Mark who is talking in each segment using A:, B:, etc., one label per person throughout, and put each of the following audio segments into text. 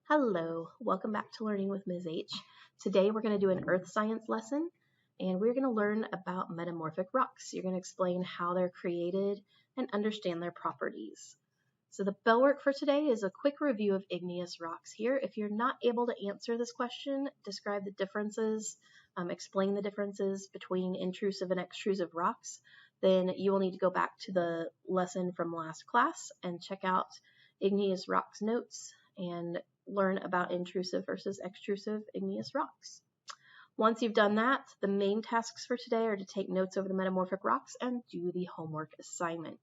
A: Hello, welcome back to Learning with Ms. H. Today we're going to do an earth science lesson and we're going to learn about metamorphic rocks. You're going to explain how they're created and understand their properties. So the bell work for today is a quick review of igneous rocks here. If you're not able to answer this question, describe the differences, explain the differences between intrusive and extrusive rocks, then you will need to go back to the lesson from last class and check out igneous rocks notes and learn about intrusive versus extrusive igneous rocks. Once you've done that, the main tasks for today are to take notes over the metamorphic rocks and do the homework assignment.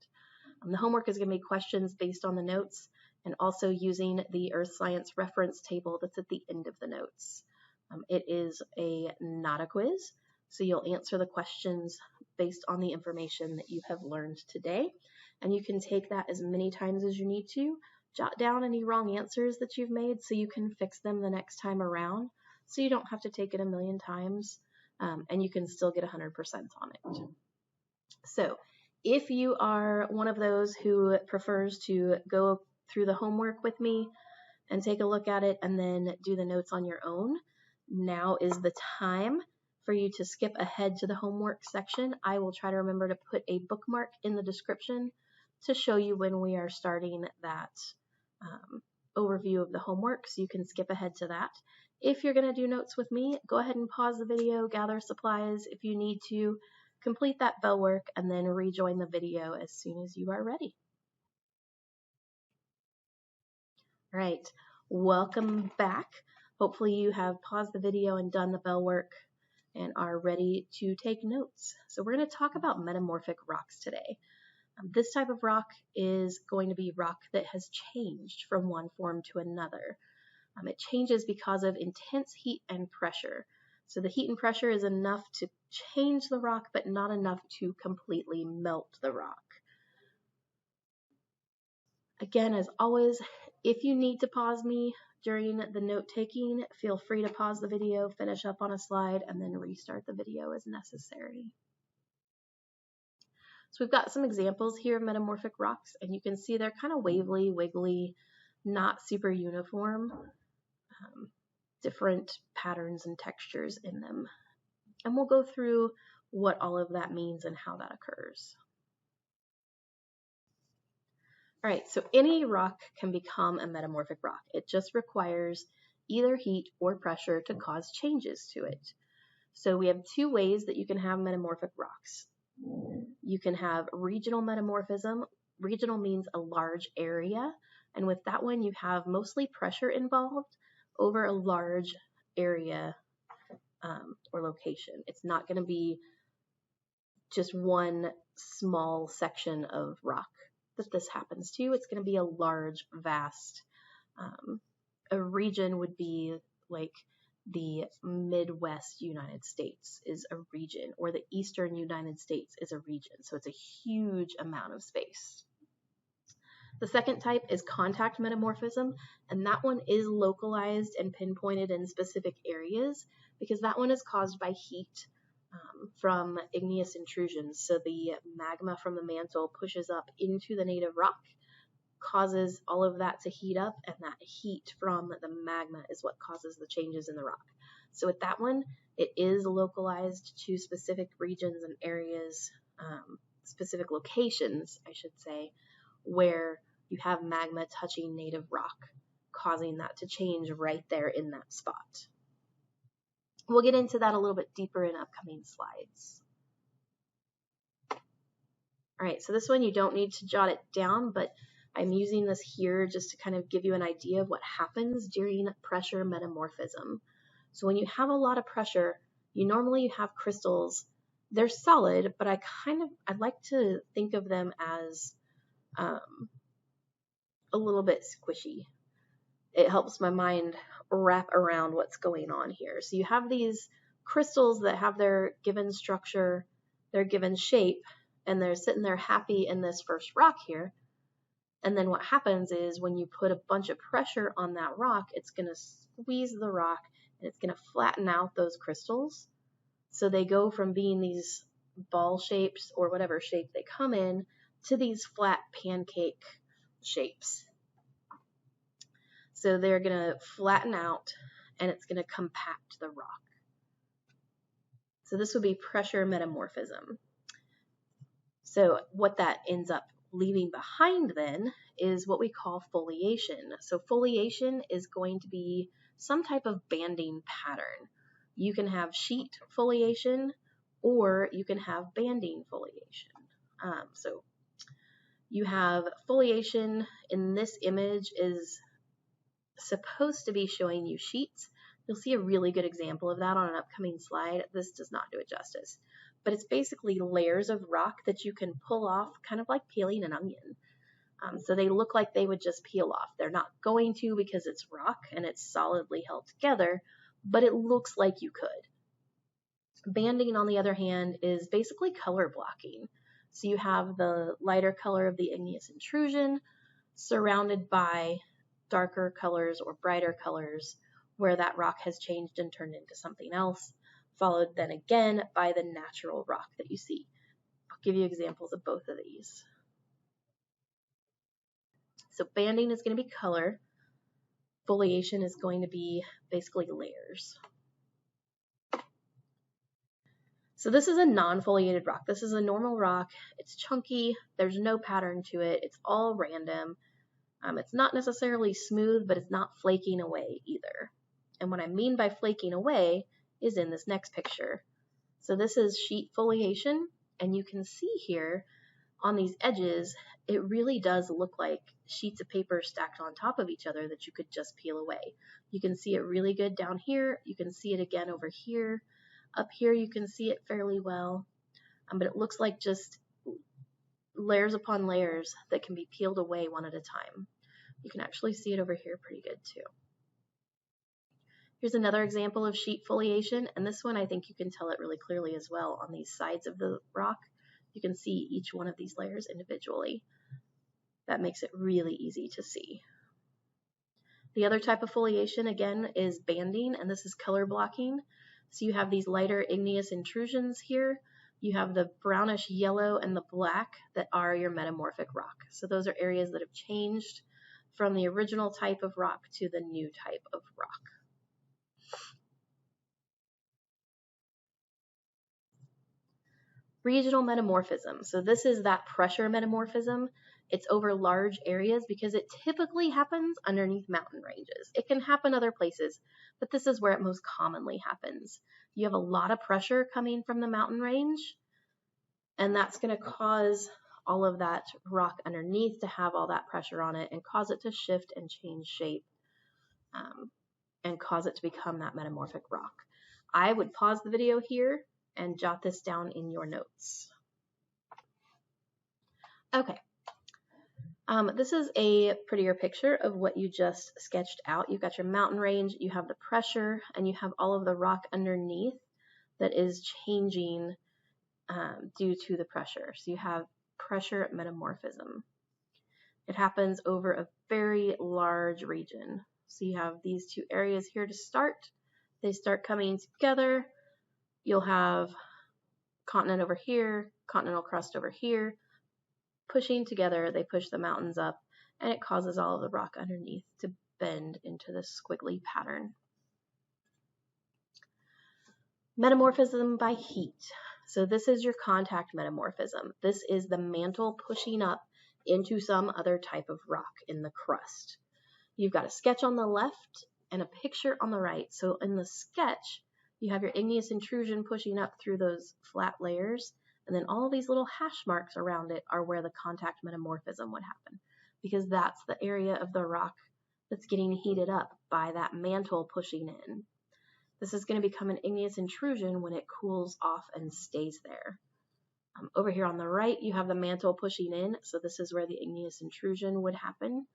A: The homework is going to be questions based on the notes and also using the earth science reference table that's at the end of the notes. It is not a quiz, so you'll answer the questions based on the information that you have learned today, and you can take that as many times as you need to. Jot down any wrong answers that you've made so you can fix them the next time around, so you don't have to take it a million times, and you can still get 100% on it. So if you are one of those who prefers to go through the homework with me and take a look at it and then do the notes on your own, now is the time for you to skip ahead to the homework section. I will try to remember to put a bookmark in the description to show you when we are starting that overview of the homework, so you can skip ahead to that. If you're going to do notes with me, go ahead and pause the video, gather supplies if you need to, complete that bell work, and then rejoin the video as soon as you are ready. All right, welcome back. Hopefully you have paused the video and done the bell work and are ready to take notes. So we're going to talk about metamorphic rocks today. This type of rock is going to be rock that has changed from one form to another. It changes because of intense heat and pressure. So the heat and pressure is enough to change the rock, but not enough to completely melt the rock. Again, as always, if you need to pause me during the note taking, feel free to pause the video, finish up on a slide, and then restart the video as necessary. So we've got some examples here of metamorphic rocks, and you can see they're kind of wavy, wiggly, not super uniform, different patterns and textures in them. And we'll go through what all of that means and how that occurs. All right, so any rock can become a metamorphic rock. It just requires either heat or pressure to cause changes to it. So we have two ways that you can have metamorphic rocks. You can have regional metamorphism. Regional means a large area, and with that one you have mostly pressure involved over a large area or location. It's not going to be just one small section of rock that this happens to. It's going to be a large, vast, a region would be like the Midwest United States is a region, or the Eastern United States is a region. So it's a huge amount of space. The second type is contact metamorphism, and that one is localized and pinpointed in specific areas because that one is caused by heat from igneous intrusions. So the magma from the mantle pushes up into the native rock, causes all of that to heat up, and that heat from the magma is what causes the changes in the rock. So with that one, it is localized to specific regions and areas, specific locations, I should say, where you have magma touching native rock, causing that to change right there in that spot. We'll get into that a little bit deeper in upcoming slides. All right, so this one you don't need to jot it down, but I'm using this here just to kind of give you an idea of what happens during pressure metamorphism. So when you have a lot of pressure, you normally have crystals. They're solid, but I'd like to think of them as a little bit squishy. It helps my mind wrap around what's going on here. So you have these crystals that have their given structure, their given shape, and they're sitting there happy in this first rock here. And then what happens is when you put a bunch of pressure on that rock, it's going to squeeze the rock and it's going to flatten out those crystals. So they go from being these ball shapes or whatever shape they come in to these flat pancake shapes. So they're going to flatten out and it's going to compact the rock. So this would be pressure metamorphism. So what that ends up leaving behind then is what we call foliation. So foliation is going to be some type of banding pattern. You can have sheet foliation or you can have banding foliation. So you have foliation in this image is supposed to be showing you sheets. You'll see a really good example of that on an upcoming slide. This does not do it justice. But it's basically layers of rock that you can pull off, kind of like peeling an onion. So they look like they would just peel off. They're not going to because it's rock and it's solidly held together, but it looks like you could. Banding, on the other hand, is basically color blocking. So you have the lighter color of the igneous intrusion surrounded by darker colors or brighter colors where that rock has changed and turned into something else, followed then again by the natural rock that you see. I'll give you examples of both of these. So banding is going to be color. Foliation is going to be basically layers. So this is a non-foliated rock. This is a normal rock. It's chunky. There's no pattern to it. It's all random. It's not necessarily smooth, but it's not flaking away either. And what I mean by flaking away is in this next picture. So this is sheet foliation, and you can see here on these edges, it really does look like sheets of paper stacked on top of each other that you could just peel away. You can see it really good down here. You can see it again over here. Up here you can see it fairly well, but it looks like just layers upon layers that can be peeled away one at a time. You can actually see it over here pretty good too. Here's another example of sheet foliation, and this one I think you can tell it really clearly as well on these sides of the rock. You can see each one of these layers individually. That makes it really easy to see. The other type of foliation, again, is banding, and this is color blocking. So you have these lighter igneous intrusions here. You have the brownish yellow and the black that are your metamorphic rock. So those are areas that have changed from the original type of rock to the new type of rock. Regional metamorphism. So this is that pressure metamorphism. It's over large areas because it typically happens underneath mountain ranges. It can happen other places, but this is where it most commonly happens. You have a lot of pressure coming from the mountain range, and that's going to cause all of that rock underneath to have all that pressure on it and cause it to shift and change shape and cause it to become that metamorphic rock. I would pause the video here and jot this down in your notes. Okay. This is a prettier picture of what you just sketched out. You've got your mountain range, you have the pressure, and you have all of the rock underneath that is changing due to the pressure. So you have pressure metamorphism. It happens over a very large region. So you have these two areas here to start. They start coming together. You'll have continent over here, continental crust over here. Pushing together, they push the mountains up, and it causes all of the rock underneath to bend into this squiggly pattern. Metamorphism by heat. So this is your contact metamorphism. This is the mantle pushing up into some other type of rock in the crust. You've got a sketch on the left and a picture on the right. So in the sketch, you have your igneous intrusion pushing up through those flat layers, and then all these little hash marks around it are where the contact metamorphism would happen, because that's the area of the rock that's getting heated up by that mantle pushing in. This is going to become an igneous intrusion when it cools off and stays there. Over here on the right, you have the mantle pushing in, so this is where the igneous intrusion would happen.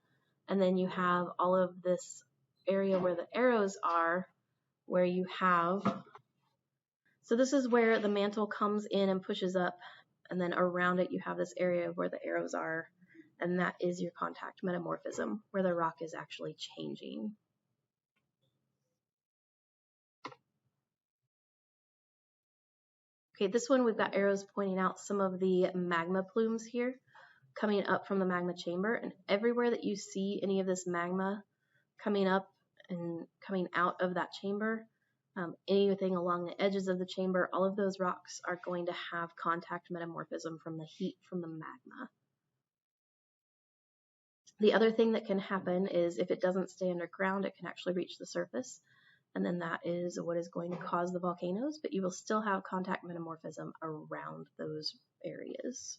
A: And then you have all of this area where the arrows are, where you have, so this is where the mantle comes in and pushes up, and then around it you have this area where the arrows are, and that is your contact metamorphism, where the rock is actually changing. Okay, this one we've got arrows pointing out some of the magma plumes here coming up from the magma chamber, and everywhere that you see any of this magma coming up and coming out of that chamber, anything along the edges of the chamber, all of those rocks are going to have contact metamorphism from the heat from the magma. The other thing that can happen is if it doesn't stay underground, it can actually reach the surface, and then that is what is going to cause the volcanoes, but you will still have contact metamorphism around those areas.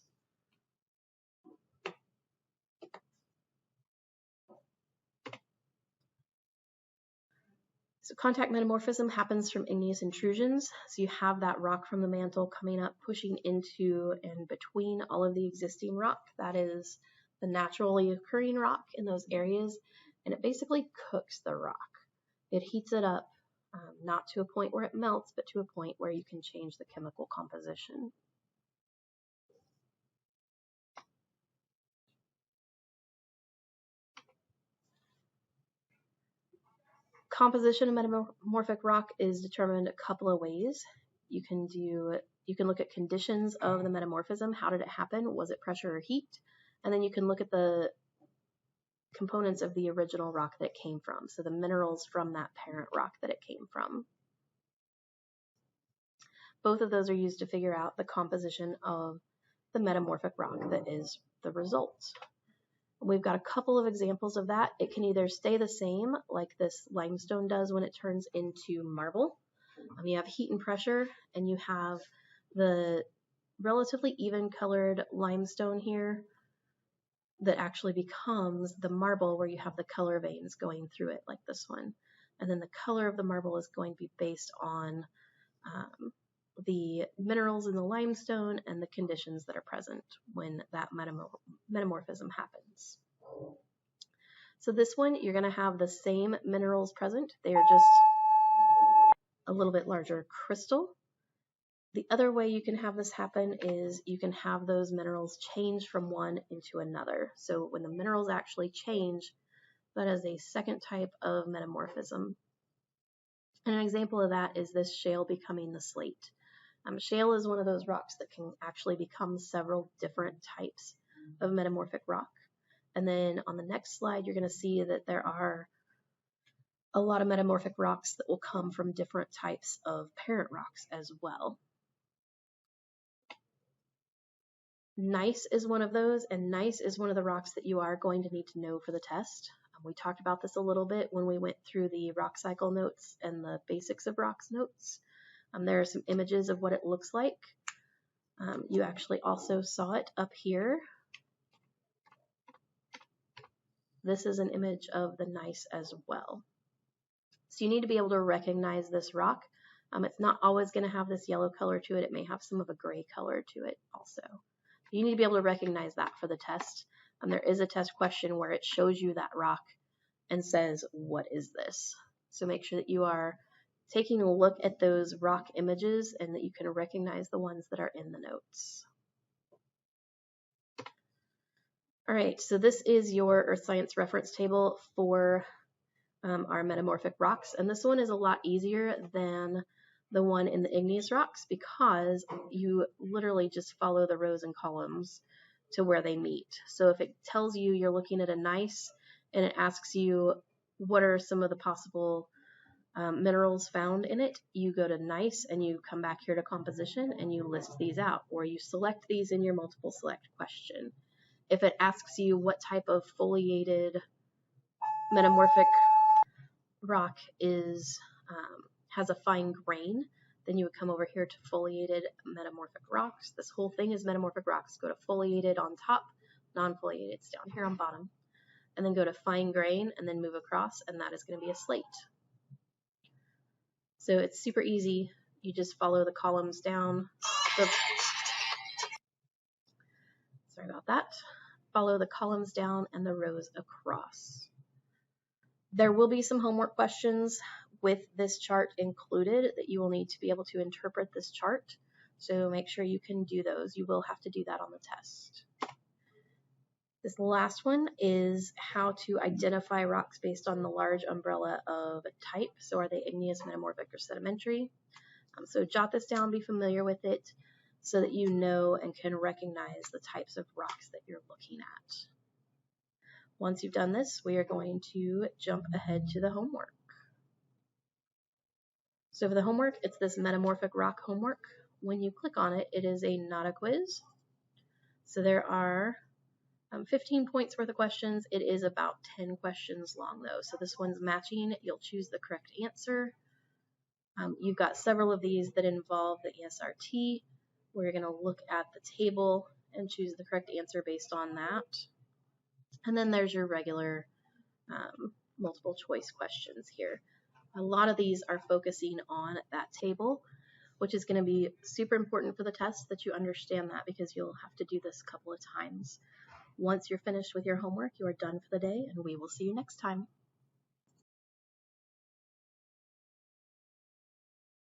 A: So contact metamorphism happens from igneous intrusions. So you have that rock from the mantle coming up, pushing into and between all of the existing rock. That is the naturally occurring rock in those areas, and it basically cooks the rock. It heats it up, not to a point where it melts, but to a point where you can change the chemical composition. Composition of metamorphic rock is determined a couple of ways. You can look at conditions of the metamorphism. How did it happen? Was it pressure or heat? And then you can look at the components of the original rock that it came from, so the minerals from that parent rock that it came from. Both of those are used to figure out the composition of the metamorphic rock that is the result. We've got a couple of examples of that. It can either stay the same, like this limestone does when it turns into marble. You have heat and pressure, and you have the relatively even colored limestone here that actually becomes the marble, where you have the color veins going through it like this one. And then the color of the marble is going to be based on the minerals in the limestone and the conditions that are present when that metamorphism happens. So this one, you're going to have the same minerals present. They are just a little bit larger crystal. The other way you can have this happen is you can have those minerals change from one into another. So when the minerals actually change, that is a second type of metamorphism. And an example of that is this shale becoming the slate. Shale is one of those rocks that can actually become several different types of metamorphic rock. And then on the next slide, you're going to see that there are a lot of metamorphic rocks that will come from different types of parent rocks as well. Gneiss is one of those, and gneiss is one of the rocks that you are going to need to know for the test. We talked about this a little bit when we went through the rock cycle notes and the basics of rocks notes. There are some images of what it looks like. You actually also saw it up here. This is an image of the gneiss as well. So you need to be able to recognize this rock. It's not always going to have this yellow color to it. It may have some of a gray color to it also. You need to be able to recognize that for the test. There is a test question where it shows you that rock and says, what is this? So make sure that you are taking a look at those rock images and that you can recognize the ones that are in the notes. All right, so this is your Earth Science reference table for our metamorphic rocks, and this one is a lot easier than the one in the igneous rocks because you literally just follow the rows and columns to where they meet. So if it tells you you're looking at a gneiss and it asks you what are some of the possible minerals found in it, you go to gneiss and you come back here to composition and you list these out, or you select these in your multiple select question. If it asks you what type of foliated metamorphic rock has a fine grain, then you would come over here to foliated metamorphic rocks. This whole thing is metamorphic rocks. Go to foliated on top, non-foliated is down here on bottom, and then go to fine grain and then move across, and that is going to be a slate. So it's super easy. You just follow the columns down. Sorry about that. Follow the columns down and the rows across. There will be some homework questions with this chart included that you will need to be able to interpret this chart. So make sure you can do those. You will have to do that on the test. This last one is how to identify rocks based on the large umbrella of type. So are they igneous, metamorphic, or sedimentary? So jot this down, be familiar with it so that you know and can recognize the types of rocks that you're looking at. Once you've done this, we are going to jump ahead to the homework. So for the homework, it's this Metamorphic Rock homework. When you click on it, it is a not a quiz. So there are 15 points worth of questions. It is about 10 questions long though. So this one's matching. You'll choose the correct answer. You've got several of these that involve the ESRT, where you're going to look at the table and choose the correct answer based on that. And then there's your regular multiple choice questions here. A lot of these are focusing on that table, which is going to be super important for the test that you understand that, because you'll have to do this a couple of times. Once you're finished with your homework, you are done for the day, and we will see you next time.